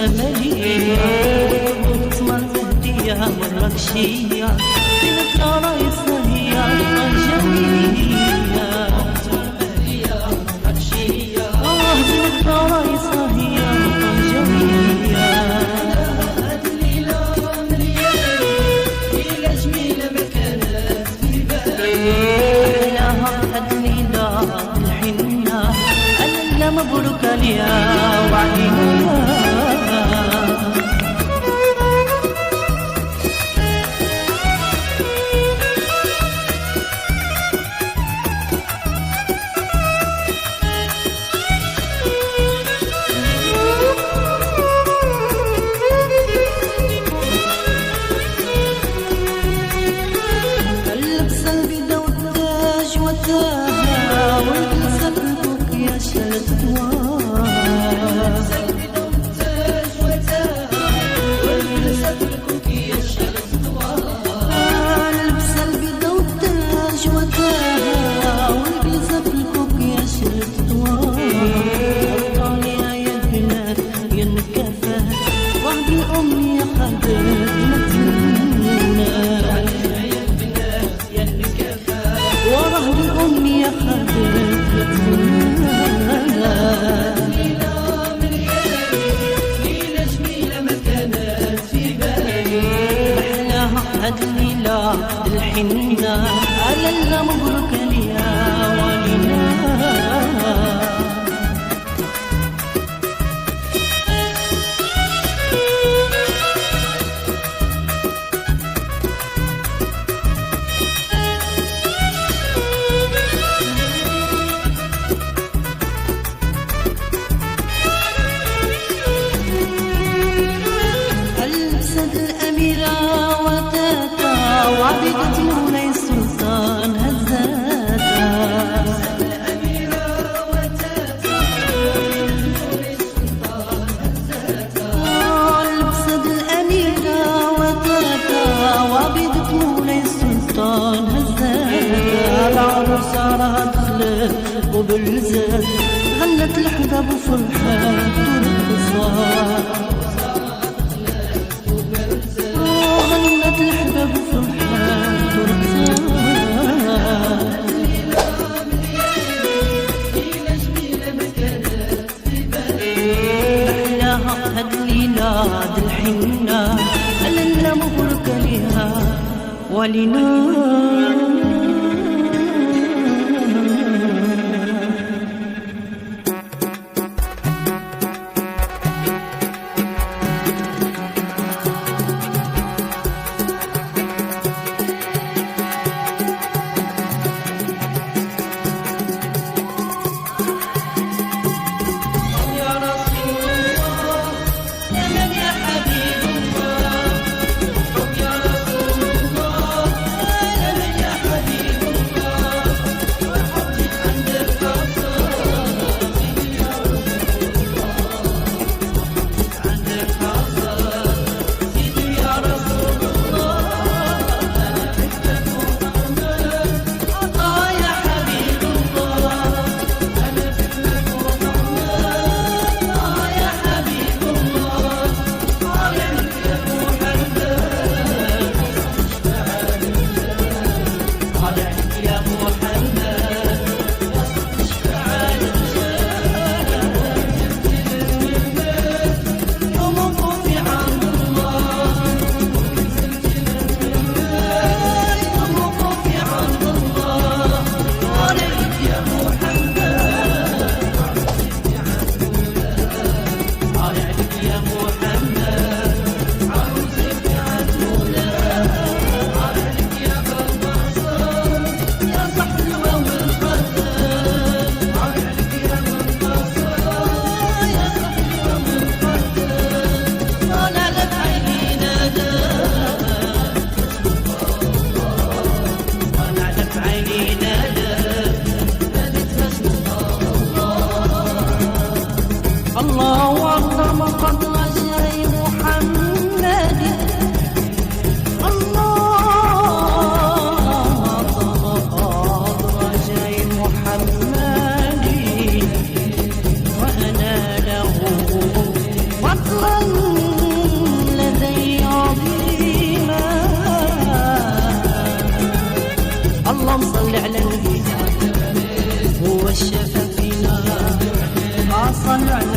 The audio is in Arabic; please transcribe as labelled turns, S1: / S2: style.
S1: الجمالية وتمر الهدية والركشية زينة العرايس هي الجميلية زينة العرايس هي الجميلية
S2: هاد الليلة ليلة جميلة ما كانت في بالي
S1: أحلاها هاد الليلة الحنة الليلة مبروك عليها وعلينا والجلسة بالبوكية شالت اللبسة البيضة والتاج وتاها والجلسة بالبوكية شالت عطانيها يا البنات يا النكافات وعد الأم يا خدت متنونة ورهب الأم يا خدت
S2: ليلة جميلة ما كانت في بالي
S1: أحلاها هاد الليلة الحنة على اللي مبروك ليها ولينا وعبيدة مولاي السلطان هزاتا
S2: الأميرة وتاتا
S1: لبسة الأميرة وتاتا وعبيدة مولاي السلطان هزاتا العروسة راها دخلت وبالزاد غنت الحباب وفرحات ورقصات غنت الحباب وفرحات ورقصات
S2: ليلة جميلة ما كانت في بالي
S1: أحلاها هاد الليلة هاد الحنة الليلة مبروك ليها ولينا
S2: يا رسول الله يا من يا حبيب الله يا رسول الله يا من يا حبيب الله وحبك عندك خاصة سيدي يا رسول الله عندك خاصة سيدي يا رسول الله أنا بحبك وبحبك يا حبيب الله أنا بحبك وبحبك يا حبيب الله عليك يا محمد عليك يا محمد وموقوفي عند الله وموقوفي عند الله عليك يا محمد عليك يا محمد عروسك عزولة عليك يا قلب حصان يا صاحب الوهم القدام عليك يا قلب حصان يا صاحب الوهم القدام طالع لك عيني نادى طالع لك عيني نادى نادت
S1: الله أكبر وقد رجع محمد الله قد رجع محمد وأنا له فضلا طلع